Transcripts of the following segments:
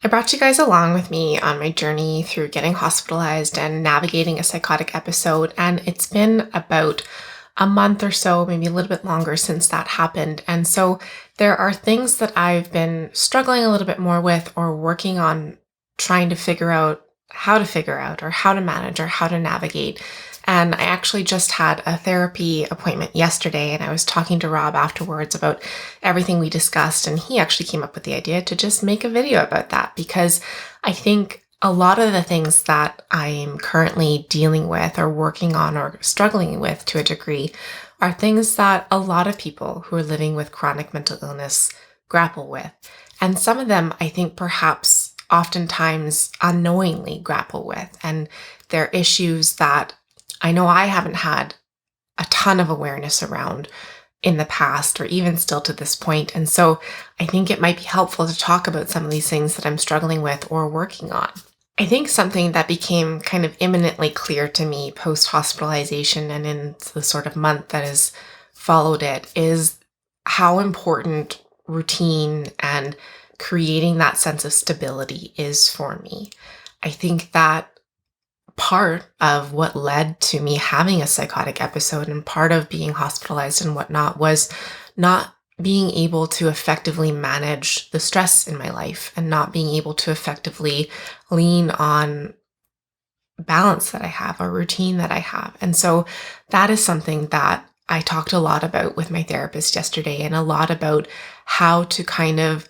I brought you guys along with me on my journey through getting hospitalized and navigating a psychotic episode. And it's been about a month or so, maybe a little bit longer since that happened. And so there are things that I've been struggling a little bit more with or working on trying to figure out or how to manage or how to navigate. And I actually just had a therapy appointment yesterday, and I was talking to Rob afterwards about everything we discussed. And he actually came up with the idea to just make a video about that because I think a lot of the things that I'm currently dealing with or working on or struggling with to a degree are things that a lot of people who are living with chronic mental illness grapple with. And some of them, I think, perhaps oftentimes unknowingly grapple with. And they're issues that I know I haven't had a ton of awareness around in the past or even still to this point. And so I think it might be helpful to talk about some of these things that I'm struggling with or working on. I think something that became kind of imminently clear to me post-hospitalization and in the sort of month that has followed it is how important routine and creating that sense of stability is for me. I think that part of what led to me having a psychotic episode and part of being hospitalized and whatnot was not being able to effectively manage the stress in my life and not being able to effectively lean on balance that I have, a routine that I have. And so that is something that I talked a lot about with my therapist yesterday, and a lot about how to kind of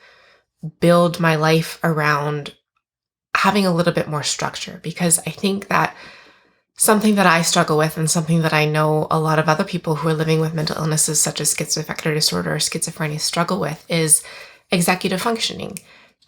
build my life around having a little bit more structure, because I think that something that I struggle with and something that I know a lot of other people who are living with mental illnesses such as schizoaffective disorder or schizophrenia struggle with is executive functioning.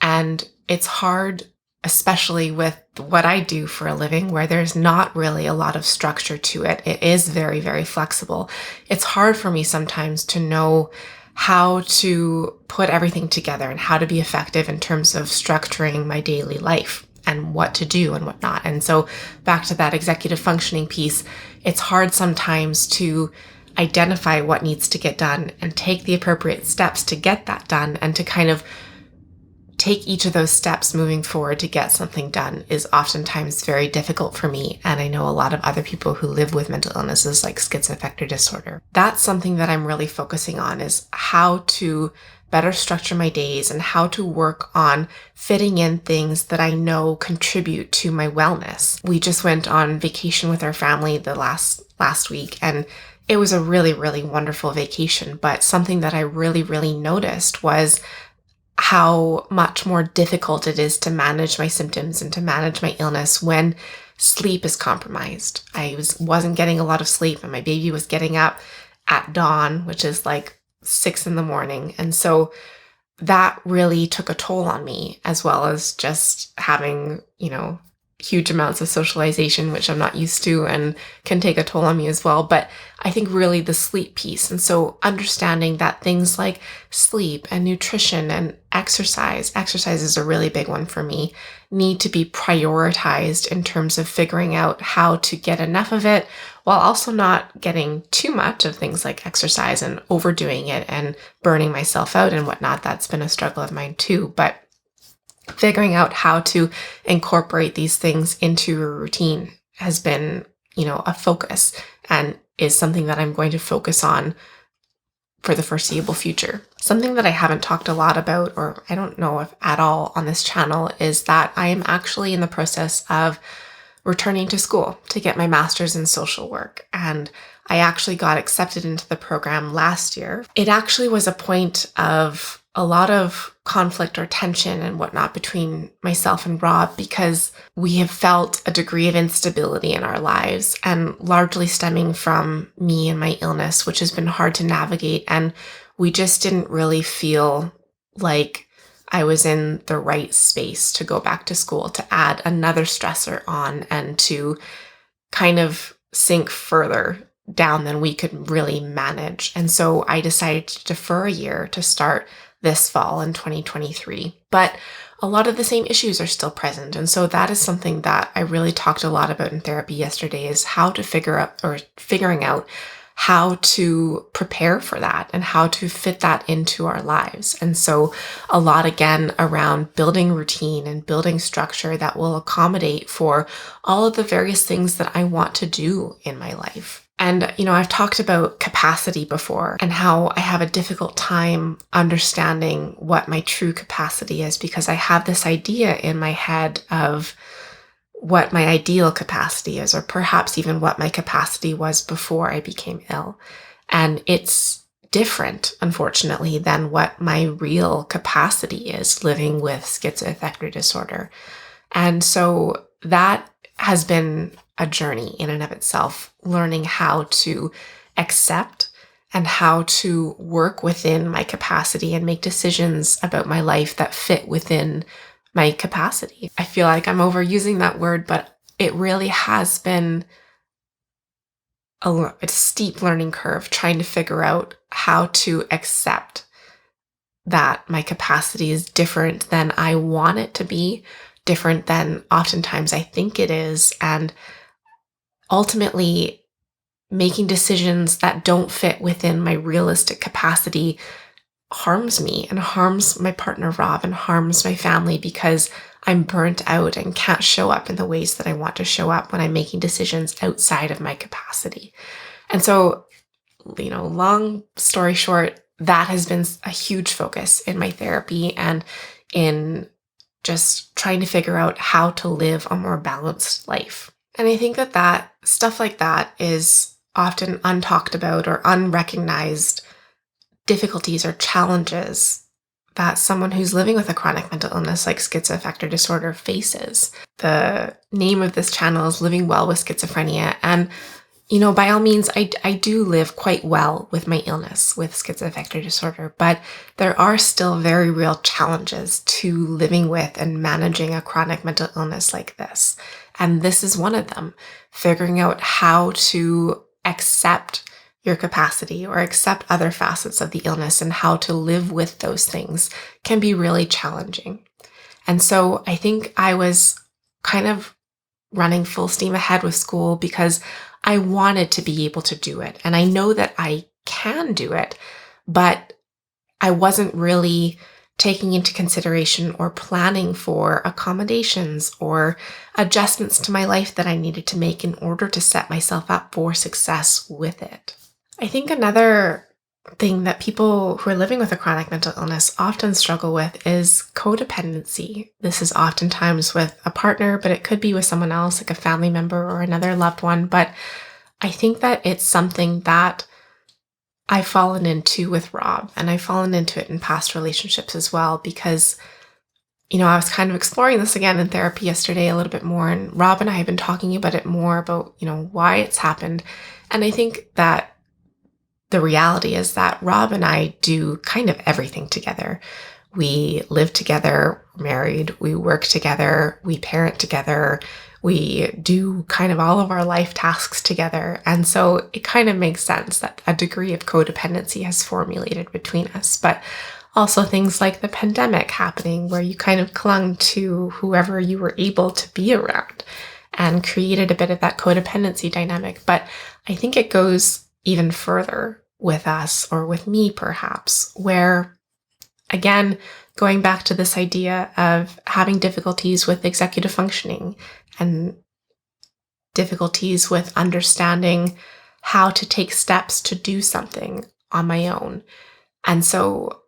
And it's hard, especially with what I do for a living, where there's not really a lot of structure to it. It is very, very flexible. It's hard for me sometimes to know how to put everything together and how to be effective in terms of structuring my daily life and what to do and whatnot. And so back to that executive functioning piece, it's hard sometimes to identify what needs to get done and take the appropriate steps to get that done, and to kind of take each of those steps moving forward to get something done is oftentimes very difficult for me. And I know a lot of other people who live with mental illnesses like schizoaffective disorder. That's something that I'm really focusing on, is how to better structure my days and how to work on fitting in things that I know contribute to my wellness. We just went on vacation with our family the last week, and it was a really, really wonderful vacation. But something that I really, really noticed was how much more difficult it is to manage my symptoms and to manage my illness when sleep is compromised. I wasn't getting a lot of sleep, and my baby was getting up at dawn, which is like 6 a.m. And so that really took a toll on me, as well as just having, huge amounts of socialization, which I'm not used to and can take a toll on me as well. But I think really the sleep piece. And so understanding that things like sleep and nutrition and exercise is a really big one for me, need to be prioritized in terms of figuring out how to get enough of it while also not getting too much of things like exercise and overdoing it and burning myself out and whatnot. That's been a struggle of mine too. But figuring out how to incorporate these things into a routine has been, a focus, and is something that I'm going to focus on for the foreseeable future. Something that I haven't talked a lot about, or I don't know if at all on this channel, is that I am actually in the process of returning to school to get my master's in social work. And I actually got accepted into the program last year. It actually was a point of a lot of conflict or tension and whatnot between myself and Rob, because we have felt a degree of instability in our lives, and largely stemming from me and my illness, which has been hard to navigate. And we just didn't really feel like I was in the right space to go back to school, to add another stressor on and to kind of sink further down than we could really manage. And so I decided to defer a year to start this fall in 2023. But a lot of the same issues are still present. And so that is something that I really talked a lot about in therapy yesterday, is how to figuring out how to prepare for that and how to fit that into our lives. And so a lot again around building routine and building structure that will accommodate for all of the various things that I want to do in my life. And, I've talked about capacity before and how I have a difficult time understanding what my true capacity is because I have this idea in my head of what my ideal capacity is, or perhaps even what my capacity was before I became ill. And it's different, unfortunately, than what my real capacity is living with schizoaffective disorder. And so that has been a journey in and of itself, learning how to accept and how to work within my capacity and make decisions about my life that fit within my capacity. I feel like I'm overusing that word, but it really has been a steep learning curve trying to figure out how to accept that my capacity is different than I want it to be, different than oftentimes I think it is, and ultimately making decisions that don't fit within my realistic capacity harms me and harms my partner Rob and harms my family because I'm burnt out and can't show up in the ways that I want to show up when I'm making decisions outside of my capacity. And so, long story short, that has been a huge focus in my therapy and in just trying to figure out how to live a more balanced life. And I think that stuff like that is often untalked about or unrecognized difficulties or challenges that someone who's living with a chronic mental illness like schizoaffective disorder faces. The name of this channel is Living Well with Schizophrenia. And, by all means, I do live quite well with my illness with schizoaffective disorder, but there are still very real challenges to living with and managing a chronic mental illness like this. And this is one of them, figuring out how to accept your capacity or accept other facets of the illness and how to live with those things can be really challenging. And so I think I was kind of running full steam ahead with school because I wanted to be able to do it. And I know that I can do it, but I wasn't really taking into consideration or planning for accommodations or adjustments to my life that I needed to make in order to set myself up for success with it. I think another thing that people who are living with a chronic mental illness often struggle with is codependency. This is oftentimes with a partner, but it could be with someone else, like a family member or another loved one. But I think that it's something that I've fallen into with Rob, and I've fallen into it in past relationships as well, because, I was kind of exploring this again in therapy yesterday a little bit more, and Rob and I have been talking about it more about, why it's happened. And I think that the reality is that Rob and I do kind of everything together. We live together, we're married, we work together, we parent together, we do kind of all of our life tasks together. And so it kind of makes sense that a degree of codependency has formulated between us. But also things like the pandemic happening where you kind of clung to whoever you were able to be around and created a bit of that codependency dynamic. But I think it goes even further with us, or with me perhaps, where, again, going back to this idea of having difficulties with executive functioning and difficulties with understanding how to take steps to do something on my own. And so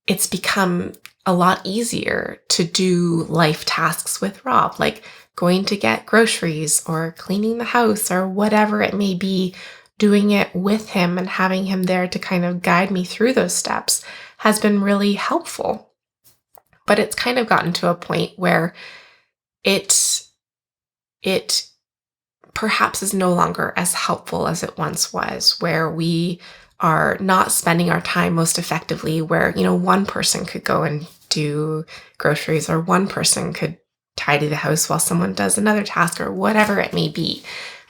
it's become a lot easier to do life tasks with Rob, like going to get groceries or cleaning the house or whatever it may be. Doing it with him and having him there to kind of guide me through those steps has been really helpful. But it's kind of gotten to a point where it perhaps is no longer as helpful as it once was, where we are not spending our time most effectively, where, one person could go and do groceries or one person could tidy the house while someone does another task or whatever it may be.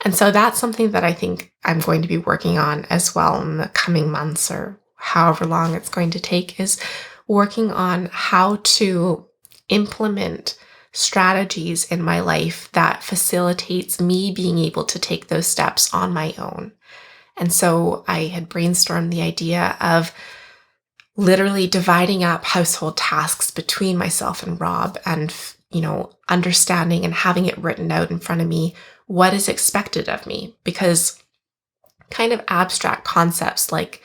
And so that's something that I think I'm going to be working on as well in the coming months or however long it's going to take, is working on how to implement strategies in my life that facilitates me being able to take those steps on my own. And so I had brainstormed the idea of literally dividing up household tasks between myself and Rob and, understanding and having it written out in front of me what is expected of me. Because kind of abstract concepts like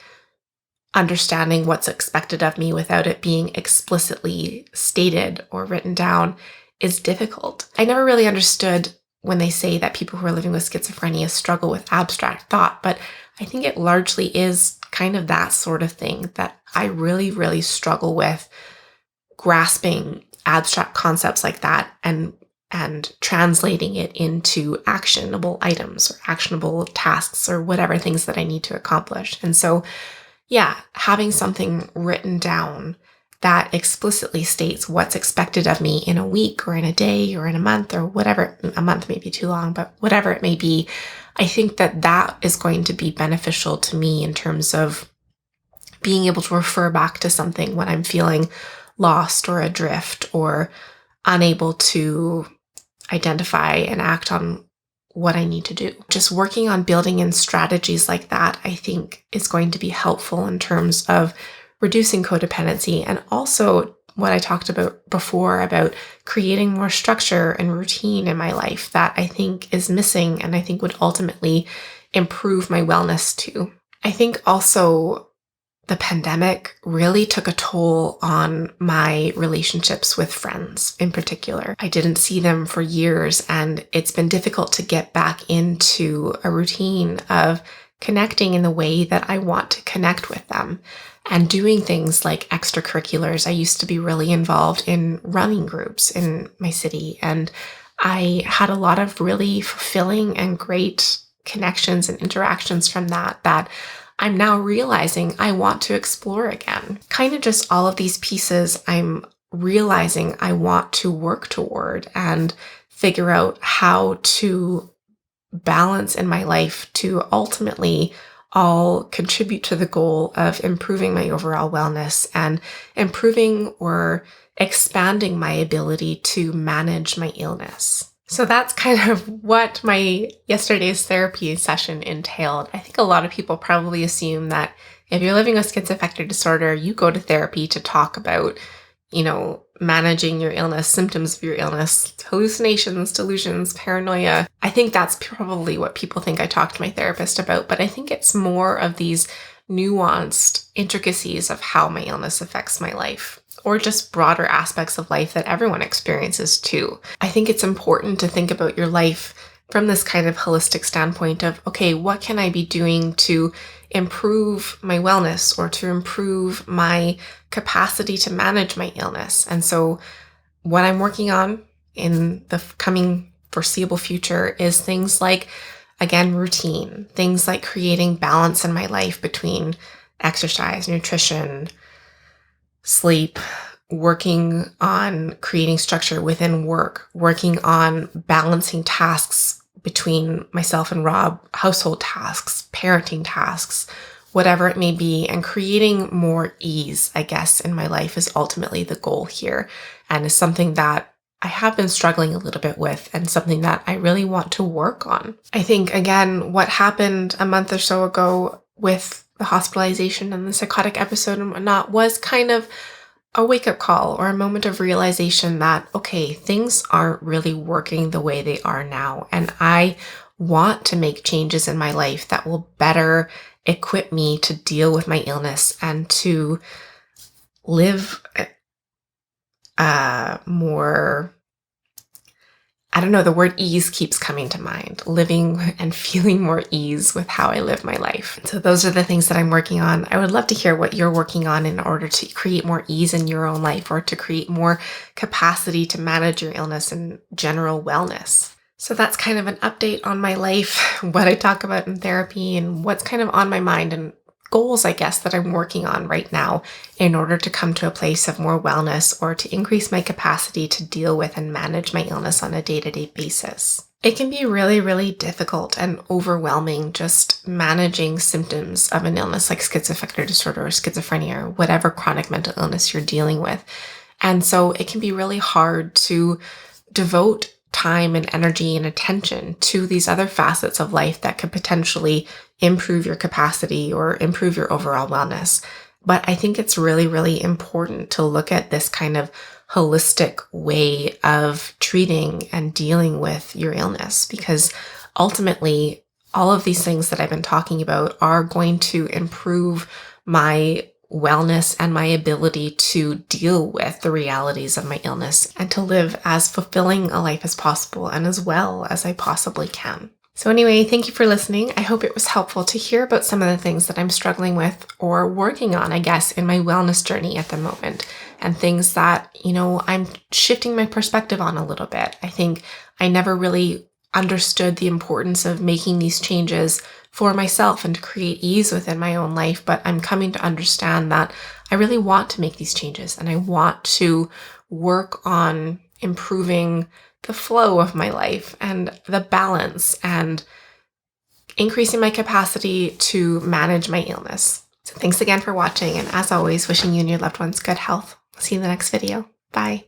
understanding what's expected of me without it being explicitly stated or written down is difficult. I never really understood when they say that people who are living with schizophrenia struggle with abstract thought, but I think it largely is kind of that sort of thing that I really, really struggle with grasping abstract concepts like that and translating it into actionable items or actionable tasks or whatever things that I need to accomplish. And so, yeah, having something written down that explicitly states what's expected of me in a week or in a day or in a month or whatever, a month may be too long, but whatever it may be, I think that that is going to be beneficial to me in terms of being able to refer back to something when I'm feeling lost or adrift or unable to identify and act on what I need to do. Just working on building in strategies like that, I think, is going to be helpful in terms of reducing codependency and also what I talked about before about creating more structure and routine in my life that I think is missing and I think would ultimately improve my wellness too. I think also the pandemic really took a toll on my relationships with friends in particular. I didn't see them for years, and it's been difficult to get back into a routine of connecting in the way that I want to connect with them and doing things like extracurriculars. I used to be really involved in running groups in my city, and I had a lot of really fulfilling and great connections and interactions from that I'm now realizing I want to explore again. Kind of just all of these pieces I'm realizing I want to work toward and figure out how to balance in my life to ultimately all contribute to the goal of improving my overall wellness and improving or expanding my ability to manage my illness. So that's kind of what my yesterday's therapy session entailed. I think a lot of people probably assume that if you're living with schizoaffective disorder, you go to therapy to talk about, managing your illness, symptoms of your illness, hallucinations, delusions, paranoia. I think that's probably what people think I talk to my therapist about, but I think it's more of these nuanced intricacies of how my illness affects my life, or just broader aspects of life that everyone experiences too. I think it's important to think about your life from this kind of holistic standpoint of, okay, what can I be doing to improve my wellness or to improve my capacity to manage my illness? And so what I'm working on in the coming foreseeable future is things like, again, routine, things like creating balance in my life between exercise, nutrition, sleep, working on creating structure within work, working on balancing tasks between myself and Rob, household tasks, parenting tasks, whatever it may be, and creating more ease, I guess, in my life is ultimately the goal here, and is something that I have been struggling a little bit with and something that I really want to work on. I think, again, what happened a month or so ago with the hospitalization and the psychotic episode and whatnot was kind of a wake-up call or a moment of realization that, okay, things aren't really working the way they are now. And I want to make changes in my life that will better equip me to deal with my illness and to live more, I don't know, the word ease keeps coming to mind, living and feeling more ease with how I live my life. So those are the things that I'm working on. I would love to hear what you're working on in order to create more ease in your own life or to create more capacity to manage your illness and general wellness. So that's kind of an update on my life, what I talk about in therapy and what's kind of on my mind and goals, I guess, that I'm working on right now in order to come to a place of more wellness or to increase my capacity to deal with and manage my illness on a day-to-day basis. It can be really, really difficult and overwhelming just managing symptoms of an illness like schizoaffective disorder or schizophrenia or whatever chronic mental illness you're dealing with. And so it can be really hard to devote time and energy and attention to these other facets of life that could potentially improve your capacity or improve your overall wellness. But I think it's really, really important to look at this kind of holistic way of treating and dealing with your illness, because ultimately, all of these things that I've been talking about are going to improve my wellness and my ability to deal with the realities of my illness and to live as fulfilling a life as possible and as well as I possibly can. So anyway, thank you for listening. I hope it was helpful to hear about some of the things that I'm struggling with or working on, I guess, in my wellness journey at the moment, and things that, I'm shifting my perspective on a little bit. I think I never really understood the importance of making these changes for myself and to create ease within my own life, but I'm coming to understand that I really want to make these changes and I want to work on improving the flow of my life and the balance and increasing my capacity to manage my illness. So thanks again for watching, and as always, wishing you and your loved ones good health. See you in the next video. Bye.